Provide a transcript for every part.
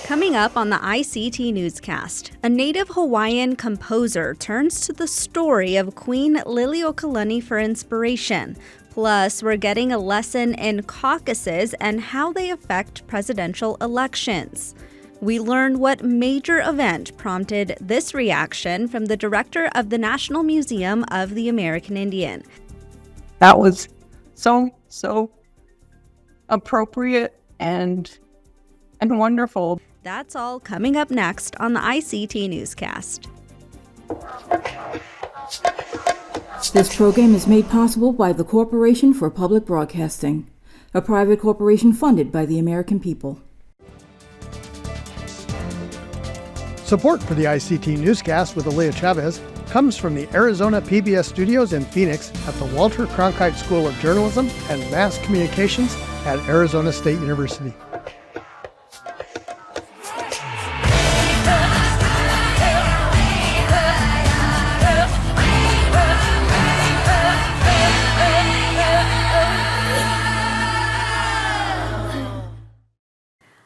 Coming up on the ICT Newscast, a Native Hawaiian composer turns to the story of Queen Lili'uokalani for inspiration. Plus, we're getting a lesson in caucuses and how they affect presidential elections. We learn what major event prompted this reaction from the director of the National Museum of the American Indian. That was so appropriate and wonderful. That's all coming up next on the ICT Newscast. This program is made possible by the Corporation for Public Broadcasting, a private corporation funded by the American people. Support for the ICT Newscast with Aaliyah Chavez comes from the Arizona PBS studios in Phoenix at the Walter Cronkite School of Journalism and Mass Communications at Arizona State University.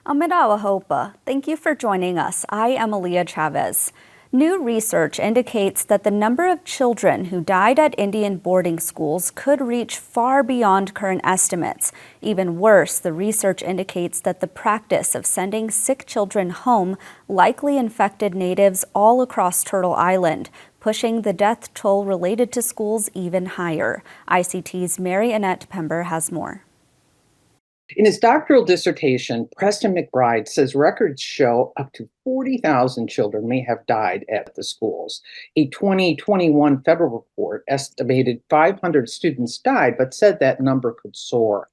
Amidawa Hopa, thank you for joining us. I am Aaliyah Chavez. New research indicates that the number of children who died at Indian boarding schools could reach far beyond current estimates. Even worse, the research indicates that the practice of sending sick children home likely infected natives all across Turtle Island, pushing the death toll related to schools even higher. ICT's Mary Annette Pember has more. In his doctoral dissertation, Preston McBride says records show up to 40,000 children may have died at the schools. A 2021 federal report estimated 500 students died, but said that number could soar.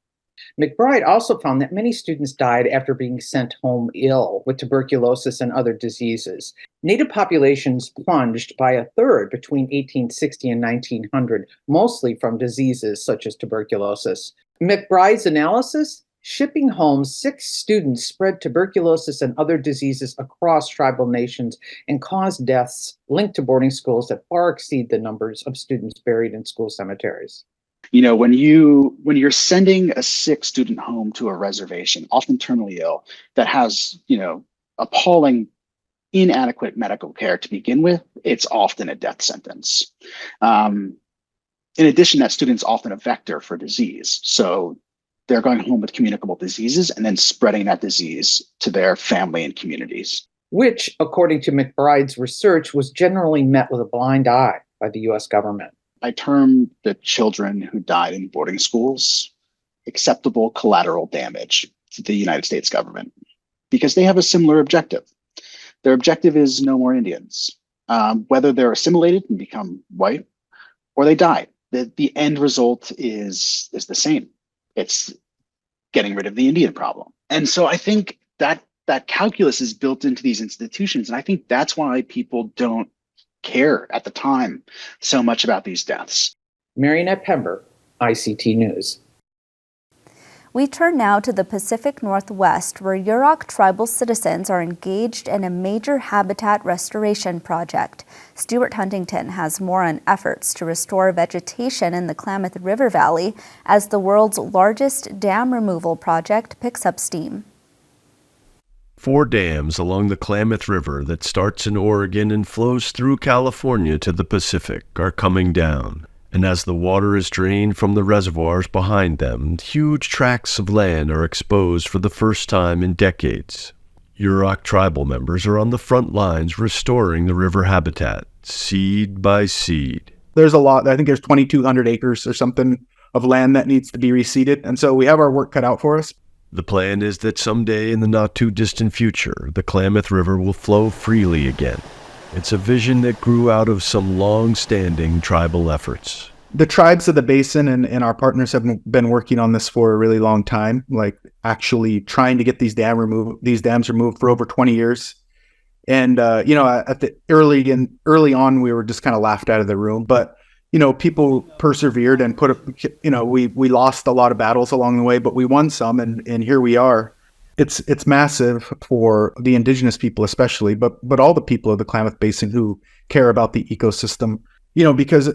McBride also found that many students died after being sent home ill with tuberculosis and other diseases. Native populations plunged by a third between 1860 and 1900, mostly from diseases such as tuberculosis. McBride's analysis: shipping home sick students spread tuberculosis and other diseases across tribal nations and caused deaths linked to boarding schools that far exceed the numbers of students buried in school cemeteries. You know, when you're sending a sick student home to a reservation, often terminally ill, that has, appalling inadequate medical care to begin with, it's often a death sentence. In addition, that student's often a vector for disease. So they're going home with communicable diseases and then spreading that disease to their family and communities. Which, according to McBride's research, was generally met with a blind eye by the U.S. government. I term the children who died in boarding schools acceptable collateral damage to the United States government because they have a similar objective. Their objective is no more Indians, whether they're assimilated and become white or they die. The end result is the same. It's getting rid of the Indian problem. And so I think that calculus is built into these institutions. And I think that's why people don't care at the time so much about these deaths. Mary Annette Pember, ICT News. We turn now to the Pacific Northwest, where Yurok tribal citizens are engaged in a major habitat restoration project. Stuart Huntington has more on efforts to restore vegetation in the Klamath River Valley as the world's largest dam removal project picks up steam. 4 dams along the Klamath River that starts in Oregon and flows through California to the Pacific are coming down. And as the water is drained from the reservoirs behind them, huge tracts of land are exposed for the first time in decades. Yurok tribal members are on the front lines restoring the river habitat, seed by seed. There's a lot. I think there's 2,200 acres or something of land that needs to be reseeded, and so we have our work cut out for us. The plan is that someday in the not-too-distant future, the Klamath River will flow freely again. It's a vision that grew out of some long-standing tribal efforts. The tribes of the basin and our partners have been working on this for a really long time, like actually trying to get these dams removed for over 20 years. And, at the early on, we were just kind of laughed out of the room. But, people persevered and we lost a lot of battles along the way, but we won some. And here we are. It's massive for the indigenous people, especially, but all the people of the Klamath Basin who care about the ecosystem, because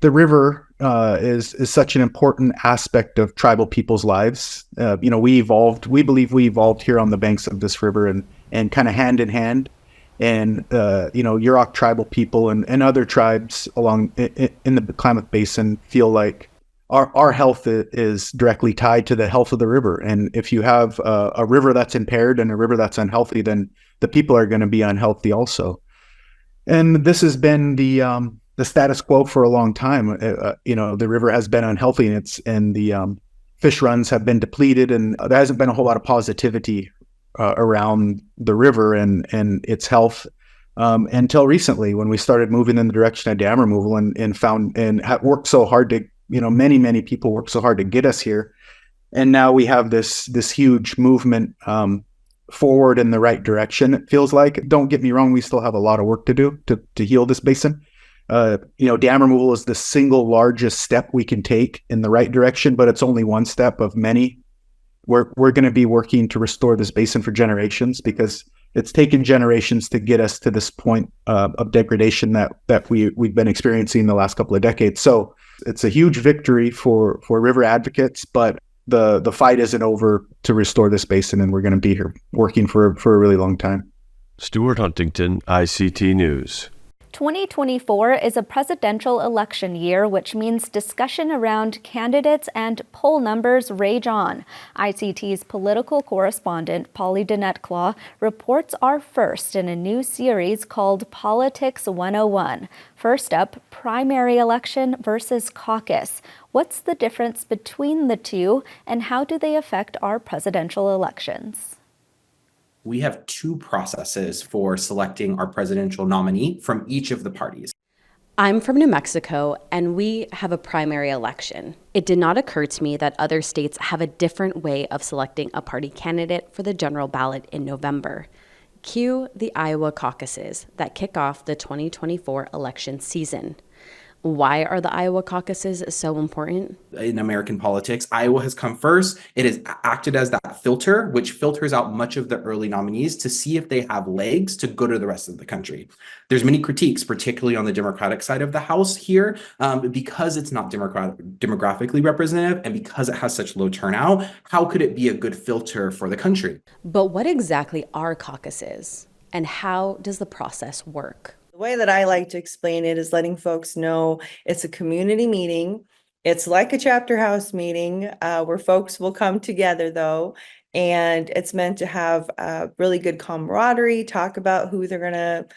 the river is such an important aspect of tribal people's lives. We believe we evolved here on the banks of this river and kind of hand in hand. And, Yurok tribal people and other tribes along in the Klamath Basin feel like our health is directly tied to the health of the river. And if you have a river that's impaired and a river that's unhealthy, then the people are going to be unhealthy also. And this has been the status quo for a long time. The river has been unhealthy, and the fish runs have been depleted, and there hasn't been a whole lot of positivity around the river and its health until recently, when we started moving in the direction of dam removal and worked so hard to, many people worked so hard to get us here. And now we have this huge movement forward in the right direction. It feels like. Don't get me wrong, we still have a lot of work to do to heal this basin. Dam removal is the single largest step we can take in the right direction, but it's only one step of many. We're going to be working to restore this basin for generations, because it's taken generations to get us to this point of degradation that we've been experiencing the last couple of decades. So it's a huge victory for river advocates, but the fight isn't over to restore this basin, and we're going to be here working for a really long time. Stuart Huntington, ICT News. 2024 is a presidential election year, which means discussion around candidates and poll numbers rage on. ICT's political correspondent, Polly Dinette-Claw, reports our first in a new series called Politics 101. First up, primary election versus caucus. What's the difference between the two, and how do they affect our presidential elections? We have two processes for selecting our presidential nominee from each of the parties. I'm from New Mexico, and we have a primary election. It did not occur to me that other states have a different way of selecting a party candidate for the general ballot in November. Cue the Iowa caucuses that kick off the 2024 election season. Why are the Iowa caucuses so important? In American politics, Iowa has come first. It has acted as that filter, which filters out much of the early nominees to see if they have legs to go to the rest of the country. There's many critiques, particularly on the Democratic side of the House here, because it's not demographically representative and because it has such low turnout. How could it be a good filter for the country? But what exactly are caucuses, and how does the process work? The way that I like to explain it is letting folks know it's a community meeting. It's like a chapter house meeting where folks will come together, though, and it's meant to have really good camaraderie, talk about who they're going to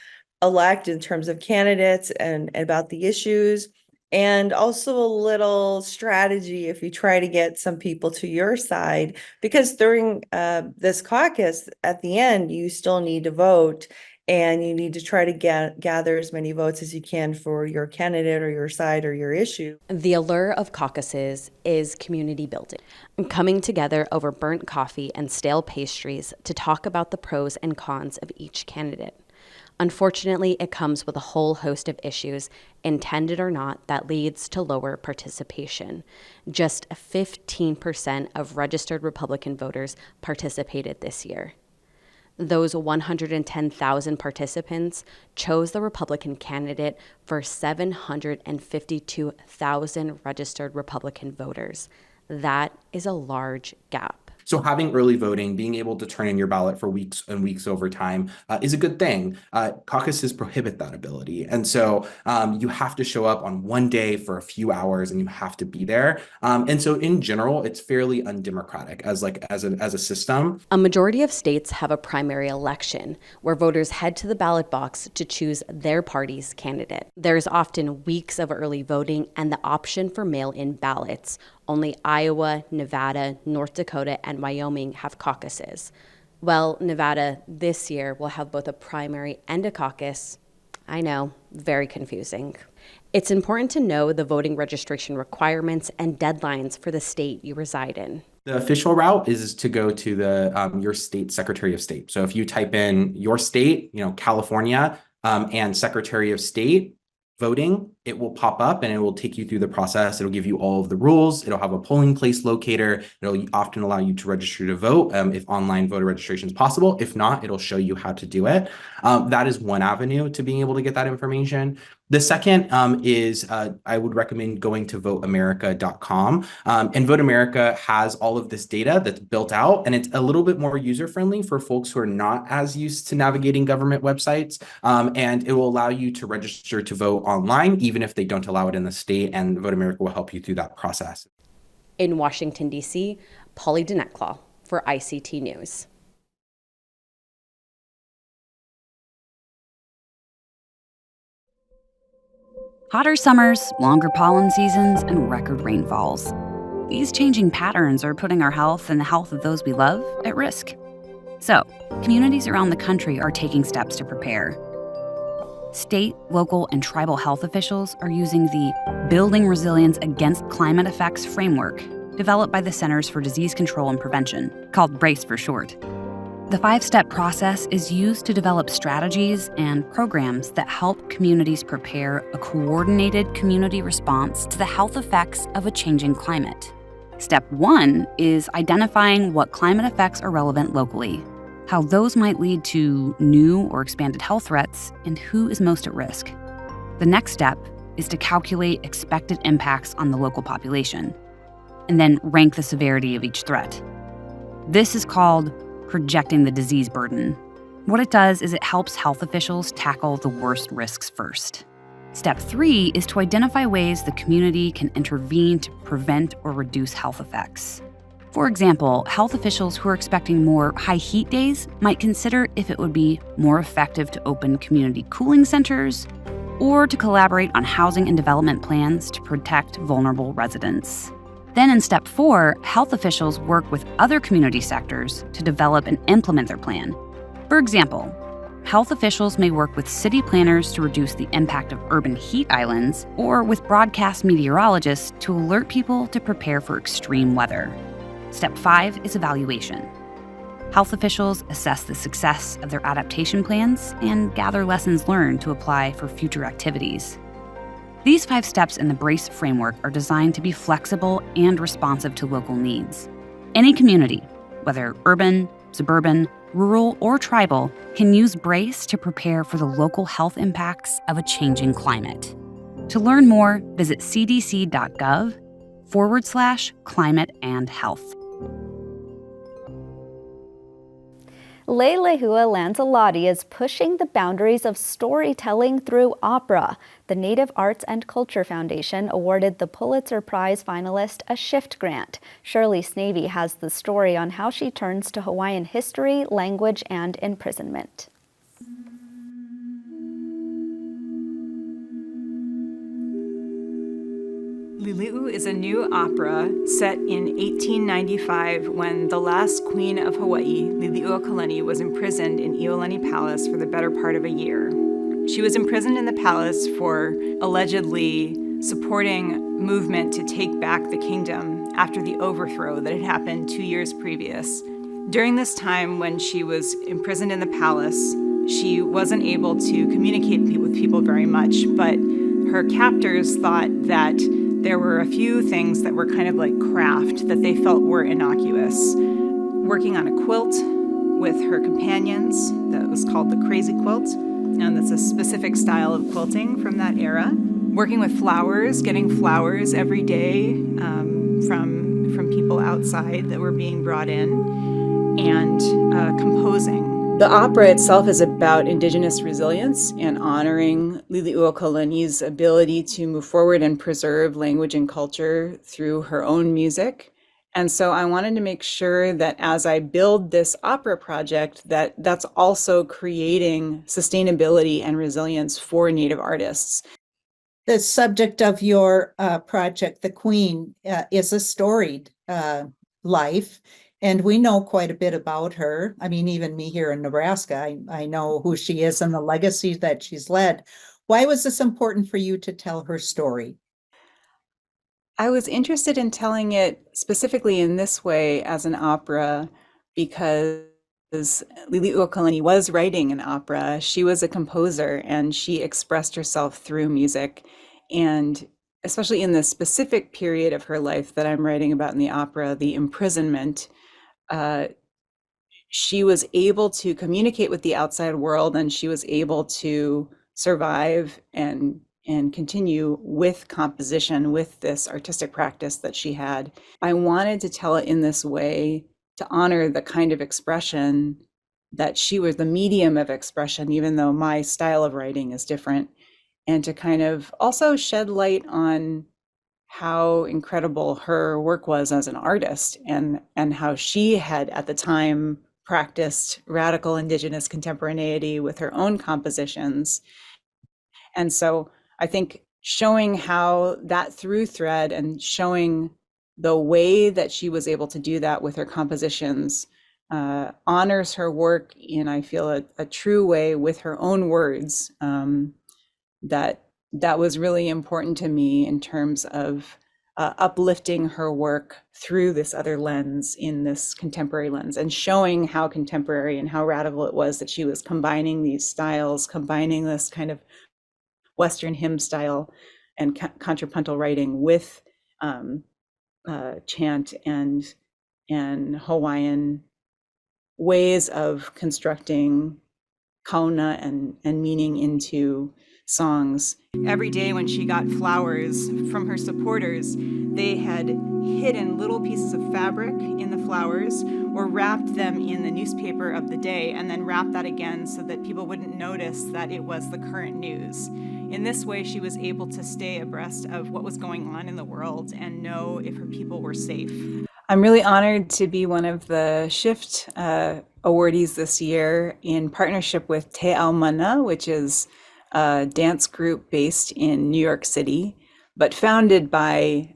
elect in terms of candidates and about the issues, and also a little strategy if you try to get some people to your side, because during this caucus, at the end, you still need to vote. And you need to try to gather as many votes as you can for your candidate or your side or your issue. The allure of caucuses is community building, coming together over burnt coffee and stale pastries to talk about the pros and cons of each candidate. Unfortunately, it comes with a whole host of issues, intended or not, that leads to lower participation. Just 15% of registered Republican voters participated this year. Those 110,000 participants chose the Republican candidate for 752,000 registered Republican voters. That is a large gap. So having early voting, being able to turn in your ballot for weeks and weeks over time is a good thing. Caucuses prohibit that ability. And so you have to show up on one day for a few hours and you have to be there. And so in general, it's fairly undemocratic as a system. A majority of states have a primary election where voters head to the ballot box to choose their party's candidate. There's often weeks of early voting and the option for mail-in ballots. Only Iowa, Nevada, North Dakota, and Wyoming have caucuses. Well, Nevada this year will have both a primary and a caucus. I know, very confusing. It's important to know the voting registration requirements and deadlines for the state you reside in. The official route is to go to your state Secretary of State. So if you type in your state, California, and Secretary of State, voting, it will pop up and it will take you through the process. It'll give you all of the rules. It'll have a polling place locator. It'll often allow you to register to vote if online voter registration is possible. If not, it'll show you how to do it. That is one avenue to being able to get that information. The second is I would recommend going to voteamerica.com. And Vote America has all of this data that's built out, and it's a little bit more user-friendly for folks who are not as used to navigating government websites. And it will allow you to register to vote online, even if they don't allow it in the state, and Vote America will help you through that process. In Washington, D.C., Polly Denetclaw for ICT News. Hotter summers, longer pollen seasons, and record rainfalls. These changing patterns are putting our health and the health of those we love at risk. So, communities around the country are taking steps to prepare. State, local, and tribal health officials are using the Building Resilience Against Climate Effects framework developed by the Centers for Disease Control and Prevention, called BRACE for short. The 5-step process is used to develop strategies and programs that help communities prepare a coordinated community response to the health effects of a changing climate. Step 1 is identifying what climate effects are relevant locally, how those might lead to new or expanded health threats, and who is most at risk. The next step is to calculate expected impacts on the local population, and then rank the severity of each threat. This is called projecting the disease burden. What it does is it helps health officials tackle the worst risks first. Step 3 is to identify ways the community can intervene to prevent or reduce health effects. For example, health officials who are expecting more high heat days might consider if it would be more effective to open community cooling centers or to collaborate on housing and development plans to protect vulnerable residents. Then in step 4, health officials work with other community sectors to develop and implement their plan. For example, health officials may work with city planners to reduce the impact of urban heat islands, or with broadcast meteorologists to alert people to prepare for extreme weather. Step 5 is evaluation. Health officials assess the success of their adaptation plans and gather lessons learned to apply for future activities. These 5 steps in the BRACE framework are designed to be flexible and responsive to local needs. Any community, whether urban, suburban, rural, or tribal, can use BRACE to prepare for the local health impacts of a changing climate. To learn more, visit cdc.gov/climate and health. Lehua Lanzalati is pushing the boundaries of storytelling through opera. The Native Arts and Culture Foundation awarded the Pulitzer Prize finalist a SHIFT grant. Shirley Snavy has the story on how she turns to Hawaiian history, language, and imprisonment. Lili'u is a new opera set in 1895 when the last queen of Hawaii, Lili'uokalani, was imprisoned in Iolani Palace for the better part of a year. She was imprisoned in the palace for allegedly supporting movement to take back the kingdom after the overthrow that had happened 2 years previous. During this time when she was imprisoned in the palace, she wasn't able to communicate with people very much, but her captors thought that there were a few things that were kind of like craft that they felt were innocuous. Working on a quilt with her companions that was called the crazy quilt, and that's a specific style of quilting from that era. Working with flowers, getting flowers every day from people outside that were being brought in, and composing. The opera itself is about Indigenous resilience and honoring Lili'uokalani's ability to move forward and preserve language and culture through her own music. And so I wanted to make sure that as I build this opera project, that's also creating sustainability and resilience for Native artists. The subject of your project, The Queen, is a storied life. And we know quite a bit about her. I mean, even me here in Nebraska, I know who she is and the legacy that she's led. Why was this important for you to tell her story? I was interested in telling it specifically in this way as an opera because Lili'uokalani was writing an opera. She was a composer and she expressed herself through music. And especially in the specific period of her life that I'm writing about in the opera, the imprisonment, she was able to communicate with the outside world and she was able to survive and and continue with composition, with this artistic practice that she had. I wanted to tell it in this way to honor the kind of expression that she was, the medium of expression, even though my style of writing is different, and to kind of also shed light on how incredible her work was as an artist, and how she had at the time practiced radical Indigenous contemporaneity with her own compositions. And so I think showing how that through thread and showing the way that she was able to do that with her compositions honors her work in, I feel, a true way with her own words. That was really important to me in terms of uplifting her work through this other lens, in this contemporary lens, and showing how contemporary and how radical it was that she was combining these styles, combining this kind of Western hymn style and contrapuntal writing with chant and Hawaiian ways of constructing kauna and meaning into songs. Every day when she got flowers from her supporters, they had hidden little pieces of fabric in the flowers or wrapped them in the newspaper of the day and then wrapped that again so that people wouldn't notice that it was the current news. In this way, she was able to stay abreast of what was going on in the world and know if her people were safe. I'm really honored to be one of the Shift awardees this year in partnership with Te Ao Mana, which is a dance group based in New York City, but founded by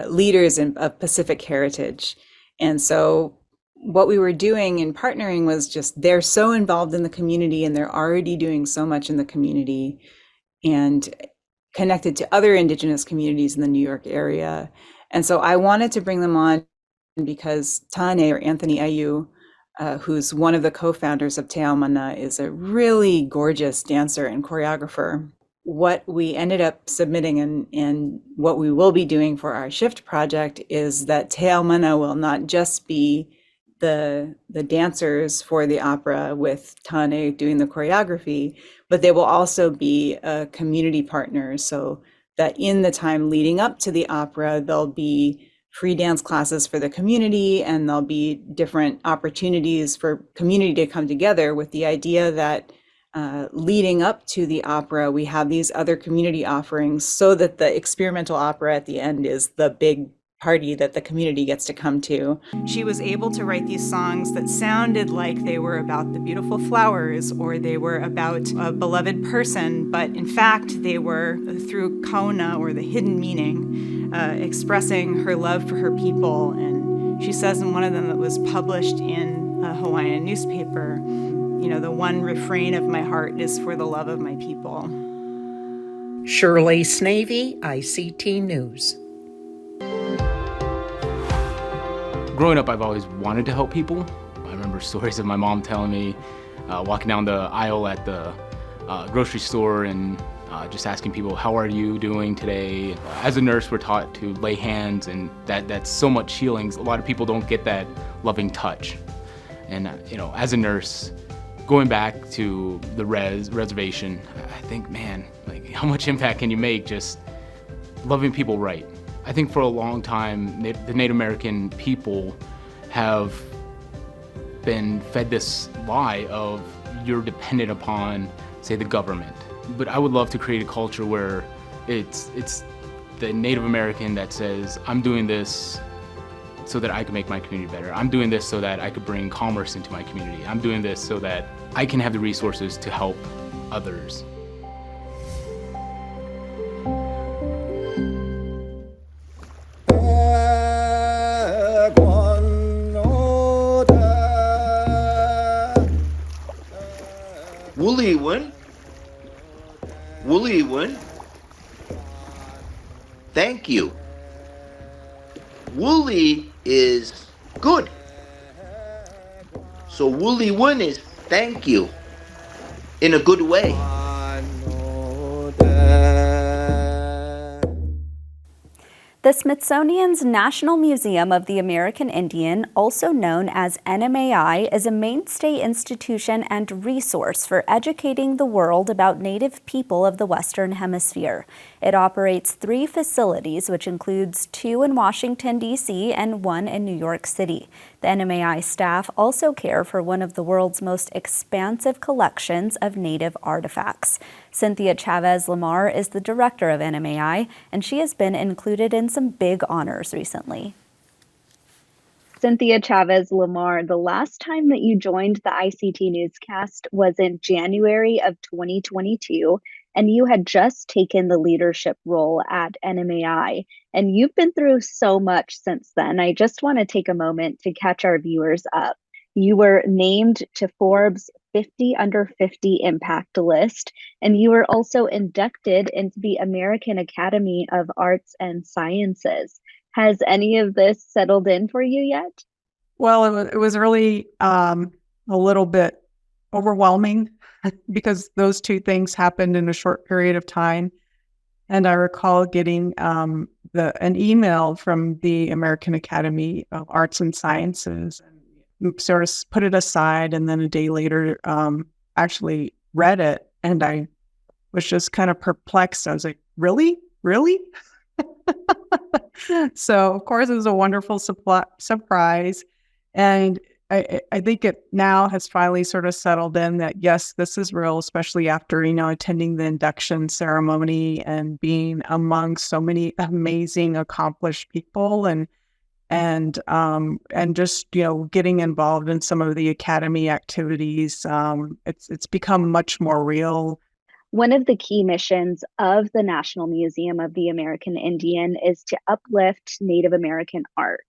leaders of Pacific heritage. And so what we were doing in partnering was just, they're so involved in the community and they're already doing so much in the community and connected to other Indigenous communities in the New York area. And so I wanted to bring them on because Tane, or Anthony Ayu, who's one of the co-founders of Te Ao Mana, is a really gorgeous dancer and choreographer. What we ended up submitting and what we will be doing for our Shift project is that Te Ao Mana will not just be the dancers for the opera with Tane doing the choreography, but they will also be community partners, so that in the time leading up to the opera, there'll be free dance classes for the community, and there'll be different opportunities for community to come together, with the idea that leading up to the opera, we have these other community offerings so that the experimental opera at the end is the big party that the community gets to come to. She was able to write these songs that sounded like they were about the beautiful flowers or they were about a beloved person, but in fact they were through kauna, or the hidden meaning, expressing her love for her people. And she says in one of them that was published in a Hawaiian newspaper, you know, the one refrain of my heart is for the love of my people. Shirley Snavy, ICT News. Growing up, I've always wanted to help people. I remember stories of my mom telling me, walking down the aisle at the grocery store and just asking people, how are you doing today? As a nurse, we're taught to lay hands, and that's so much healing. A lot of people don't get that loving touch. And as a nurse, going back to the reservation, I think, man, like, how much impact can you make just loving people right? I think for a long time, the Native American people have been fed this lie of you're dependent upon, say, the government. But I would love to create a culture where it's the Native American that says, I'm doing this so that I can make my community better. I'm doing this so that I could bring commerce into my community. I'm doing this so that I can have the resources to help others. Lili'uokalani, thank you. Wooly is good. So Lili'uokalani is thank you in a good way. The Smithsonian's National Museum of the American Indian, also known as NMAI, is a mainstay institution and resource for educating the world about Native people of the Western Hemisphere. It operates 3 facilities, which includes 2 in Washington, D.C. and 1 in New York City. The NMAI staff also care for one of the world's most expansive collections of Native artifacts. Cynthia Chavez Lamar is the director of NMAI, and she has been included in some big honors recently. Cynthia Chavez Lamar, the last time that you joined the ICT Newscast was in January of 2022, and you had just taken the leadership role at NMAI. And you've been through so much since then. I just want to take a moment to catch our viewers up. You were named to Forbes 50 Under 50 Impact list, and you were also inducted into the American Academy of Arts and Sciences. Has any of this settled in for you yet? Well, it was really a little bit overwhelming because those 2 things happened in a short period of time. And I recall getting an email from the American Academy of Arts and Sciences, and sort of put it aside, and then a day later actually read it, and I was just kind of perplexed. I was like, really? So, of course, it was a wonderful surprise. And I think it now has finally sort of settled in that, yes, this is real, especially after, attending the induction ceremony and being among so many amazing, accomplished people and just, getting involved in some of the academy activities. It's become much more real. One of the key missions of the National Museum of the American Indian is to uplift Native American art.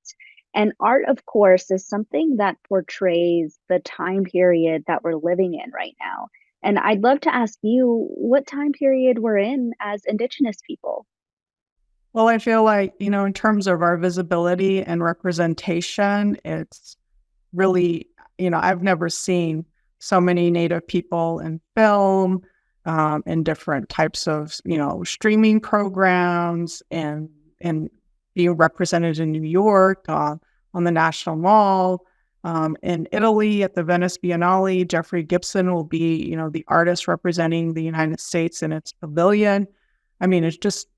And art, of course, is something that portrays the time period that we're living in right now. And I'd love to ask you what time period we're in as Indigenous people. Well, I feel like, in terms of our visibility and representation, it's really, I've never seen so many Native people in film, in different types of, streaming programs and being represented in New York, on the National Mall, in Italy at the Venice Biennale. Jeffrey Gibson will be, the artist representing the United States in its pavilion. I mean, it's just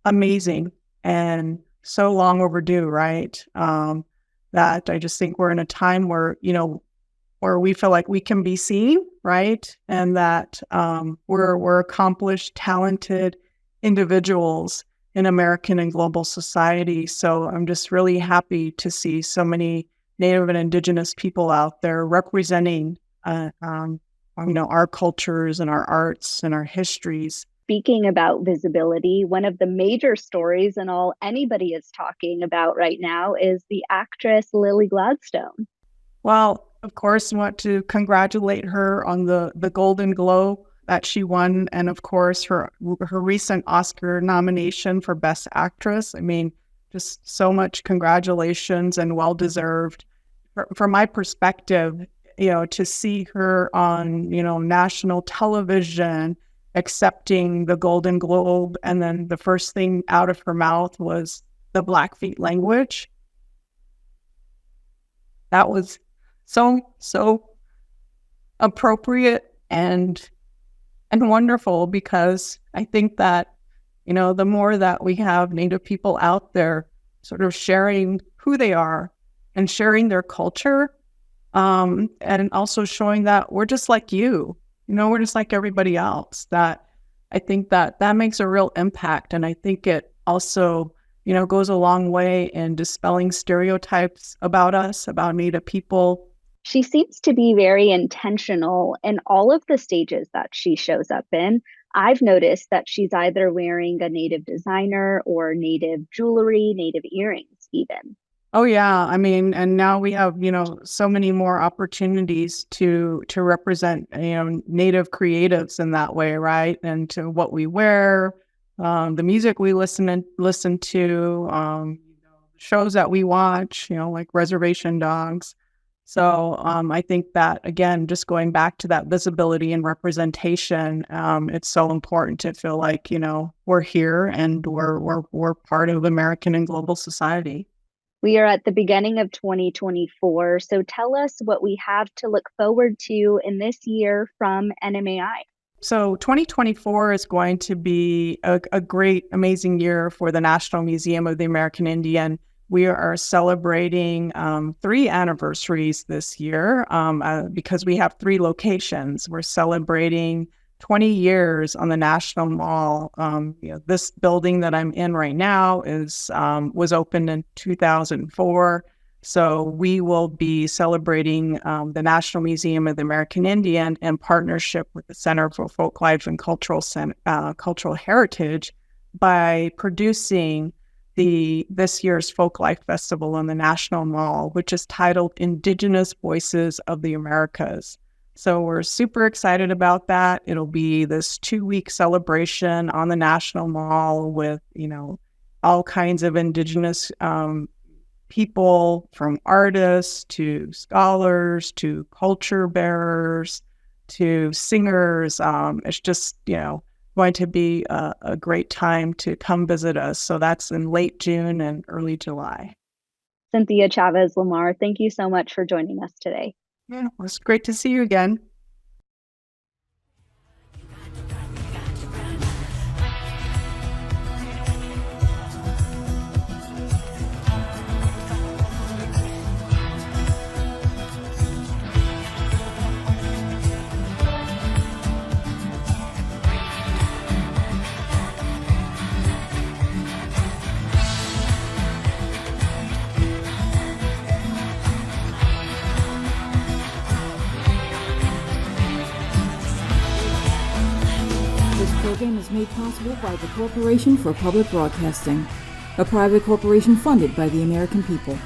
amazing and so long overdue, right? That I just think we're in a time where, where we feel like we can be seen, right? And that we're accomplished, talented individuals in American and global society. So I'm just really happy to see so many Native and Indigenous people out there representing, our cultures and our arts and our histories. Speaking about visibility, one of the major stories and all anybody is talking about right now is the actress Lily Gladstone. Well, of course, I want to congratulate her on the Golden Globe that she won, and of course her recent Oscar nomination for Best Actress. I mean, just so much congratulations and well deserved. From my perspective, to see her on national television accepting the Golden Globe, and then the first thing out of her mouth was the Blackfeet language. That was so appropriate and wonderful, because I think that, the more that we have Native people out there sort of sharing who they are and sharing their culture, and also showing that we're just like you, we're just like everybody else, that I think that makes a real impact. And I think it also, goes a long way in dispelling stereotypes about us, about Native people. She seems to be very intentional in all of the stages that she shows up in. I've noticed that she's either wearing a Native designer or Native jewelry, Native earrings even. Oh, yeah. I mean, and now we have, so many more opportunities to represent, Native creatives in that way, right? And to what we wear, the music we listen to, shows that we watch, like Reservation Dogs. So I think that, again, just going back to that visibility and representation, it's so important to feel like, we're here and we're part of American and global society. We are at the beginning of 2024, so tell us what we have to look forward to in this year from NMAI. So 2024 is going to be a great, amazing year for the National Museum of the American Indian. We are celebrating 3 anniversaries this year because we have 3 locations. We're celebrating 20 years on the National Mall. This building that I'm in right now was opened in 2004. So we will be celebrating the National Museum of the American Indian in partnership with the Center for Folklife and Cultural Heritage by producing this year's Folklife Festival on the National Mall, which is titled Indigenous Voices of the Americas. So we're super excited about that. It'll be this 2-week celebration on the National Mall with, all kinds of Indigenous people, from artists to scholars to culture bearers to singers. It's just, going to be a great time to come visit us. So that's in late June and early July. Cynthia Chavez Lamar, thank you so much for joining us today. Yeah, it was great to see you again. This program is made possible by the Corporation for Public Broadcasting, a private corporation funded by the American people.